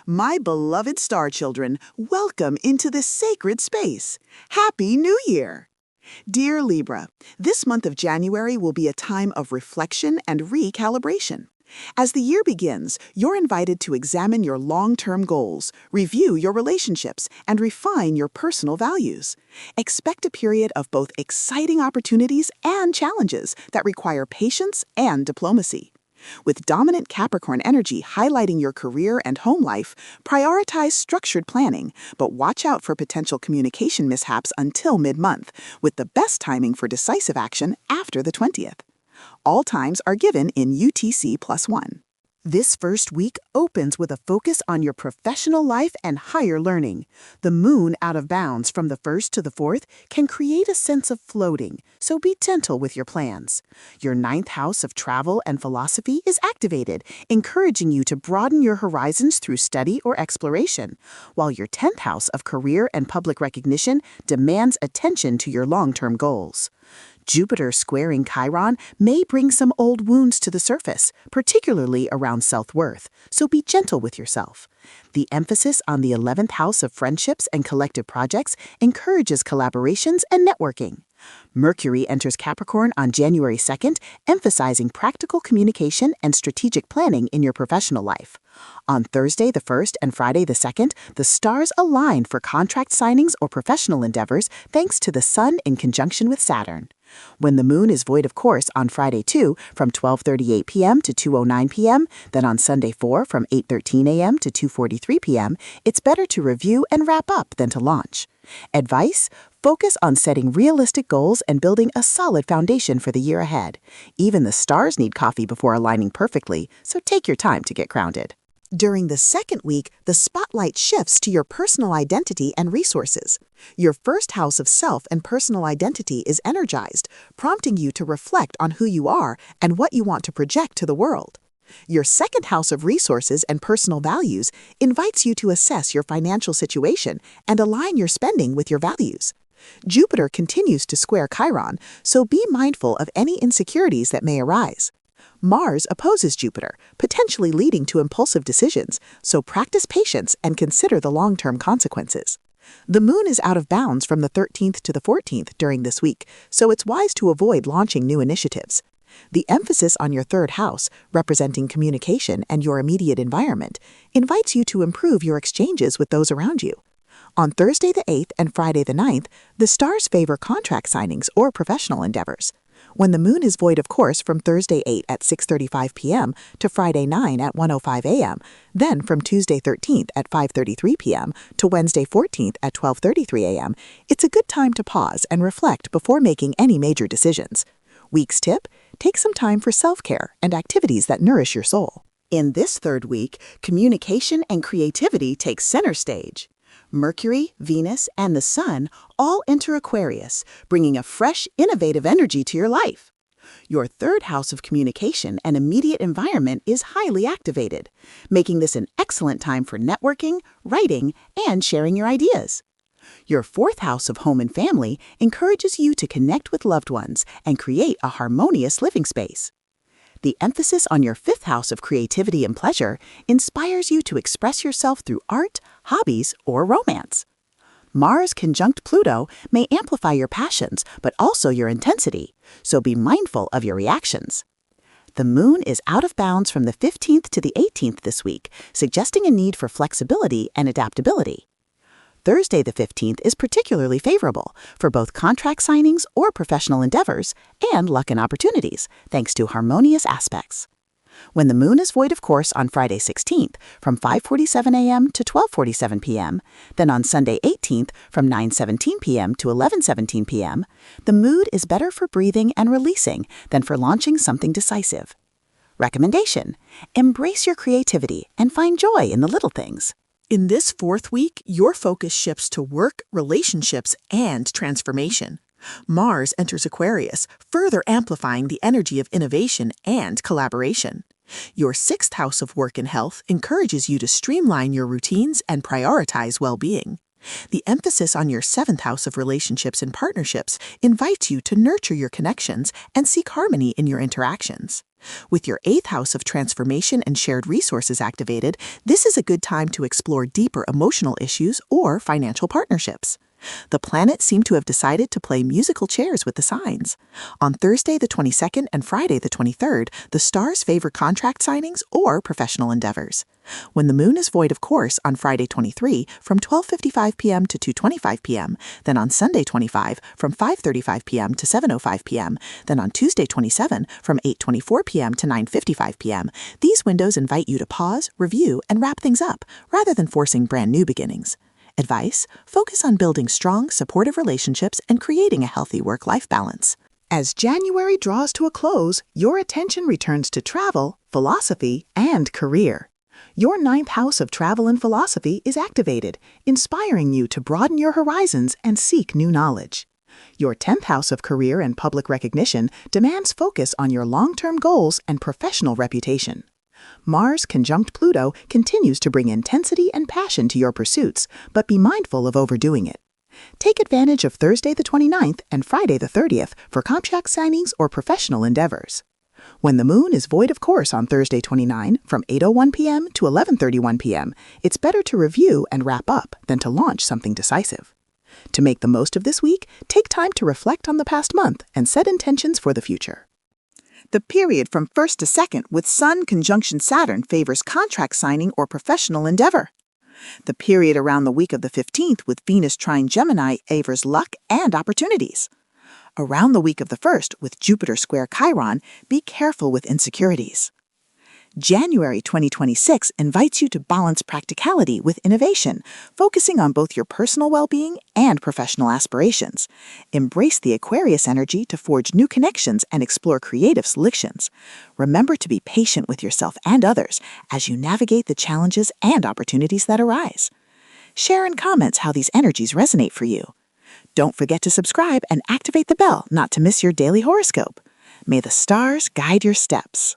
My beloved star children, welcome into this sacred space. Happy New Year! Dear Libra, this month of January will be a time of reflection and recalibration. As the year begins, you're invited to examine your long-term goals, review your relationships, and refine your personal values. Expect a period of both exciting opportunities and challenges that require patience and diplomacy. With dominant Capricorn energy highlighting your career and home life, prioritize structured planning, but watch out for potential communication mishaps until mid-month, with the best timing for decisive action after the 20th. All times are given in UTC+1. This first week opens with a focus on your professional life and higher learning. The moon out of bounds from the 1st to the 4th can create a sense of floating, so be gentle with your plans. Your 9th house of travel and philosophy is activated, encouraging you to broaden your horizons through study or exploration, while your 10th house of career and public recognition demands attention to your long-term goals. Jupiter squaring Chiron may bring some old wounds to the surface, particularly around self-worth, so be gentle with yourself. The emphasis on the 11th house of friendships and collective projects encourages collaborations and networking. Mercury enters Capricorn on January 2nd, emphasizing practical communication and strategic planning in your professional life. On Thursday the 1st and Friday the 2nd, the stars align for contract signings or professional endeavors thanks to the Sun in conjunction with Saturn. When the moon is void of course on Friday 2 from 12:38 p.m. to 2:09 p.m., then on Sunday 4 from 8:13 a.m. to 2:43 p.m., it's better to review and wrap up than to launch. Advice: focus on setting realistic goals and building a solid foundation for the year ahead. Even the stars need coffee before aligning perfectly, so take your time to get grounded. During the second week, the spotlight shifts to your personal identity and resources. Your first house of self and personal identity is energized, prompting you to reflect on who you are and what you want to project to the world. Your second house of resources and personal values invites you to assess your financial situation and align your spending with your values. Jupiter continues to square Chiron, so be mindful of any insecurities that may arise. Mars opposes Jupiter, potentially leading to impulsive decisions, so practice patience and consider the long-term consequences. The moon is out of bounds from the 13th to the 14th during this week, so it's wise to avoid launching new initiatives. The emphasis on your third house, representing communication and your immediate environment, invites you to improve your exchanges with those around you. On Thursday the 8th and Friday the 9th, the stars favor contract signings or professional endeavors. When the moon is void of course from Thursday 8 at 6:35 p.m. to Friday 9 at 1:05 a.m., then from Tuesday 13th at 5:33 p.m. to Wednesday 14th at 12:33 a.m., it's a good time to pause and reflect before making any major decisions. Week's tip: take some time for self-care and activities that nourish your soul. In this third week, communication and creativity take center stage. Mercury, Venus, and the Sun all enter Aquarius, bringing a fresh, innovative energy to your life. Your third house of communication and immediate environment is highly activated, making this an excellent time for networking, writing, and sharing your ideas. Your fourth house of home and family encourages you to connect with loved ones and create a harmonious living space. The emphasis on your fifth house of creativity and pleasure inspires you to express yourself through art, hobbies, or romance. Mars conjunct Pluto may amplify your passions, but also your intensity, so be mindful of your reactions. The moon is out of bounds from the 15th to the 18th this week, suggesting a need for flexibility and adaptability. Thursday the 15th is particularly favorable for both contract signings or professional endeavors and luck and opportunities, thanks to harmonious aspects. When the moon is void of course on Friday 16th from 5:47 a.m. to 12:47 p.m., then on Sunday 18th from 9:17 p.m. to 11:17 p.m., the mood is better for breathing and releasing than for launching something decisive. Recommendation: embrace your creativity and find joy in the little things. In this fourth week, your focus shifts to work, relationships, and transformation. Mars enters Aquarius, further amplifying the energy of innovation and collaboration. Your sixth house of work and health encourages you to streamline your routines and prioritize well-being. The emphasis on your seventh house of relationships and partnerships invites you to nurture your connections and seek harmony in your interactions. With your eighth house of transformation and shared resources activated, this is a good time to explore deeper emotional issues or financial partnerships. The planets seem to have decided to play musical chairs with the signs. On Thursday the 22nd and Friday the 23rd, the stars favor contract signings or professional endeavors. When the moon is void of course on Friday 23 from 12:55 p.m. to 2:25 p.m., then on Sunday 25 from 5:35 p.m. to 7:05 p.m., then on Tuesday 27 from 8:24 p.m. to 9:55 p.m., these windows invite you to pause, review, and wrap things up, rather than forcing brand new beginnings. Advice: focus on building strong, supportive relationships and creating a healthy work-life balance. As January draws to a close, your attention returns to travel, philosophy, and career. Your ninth house of travel and philosophy is activated, inspiring you to broaden your horizons and seek new knowledge. Your 10th house of career and public recognition demands focus on your long-term goals and professional reputation. Mars conjunct Pluto continues to bring intensity and passion to your pursuits, but be mindful of overdoing it. Take advantage of Thursday the 29th and Friday the 30th for contract signings or professional endeavors. When the moon is void of course on Thursday 29 from 8:01 p.m. to 11:31 p.m., it's better to review and wrap up than to launch something decisive. To make the most of this week, take time to reflect on the past month and set intentions for the future. The period from 1st to 2nd with Sun conjunction Saturn favors contract signing or professional endeavor. The period around the week of the 15th with Venus trine Gemini favors luck and opportunities. Around the week of the 1st with Jupiter square Chiron, be careful with insecurities. January 2026 invites you to balance practicality with innovation, focusing on both your personal well-being and professional aspirations. Embrace the Aquarius energy to forge new connections and explore creative solutions. Remember to be patient with yourself and others as you navigate the challenges and opportunities that arise. Share in comments how these energies resonate for you. Don't forget to subscribe and activate the bell not to miss your daily horoscope. May the stars guide your steps.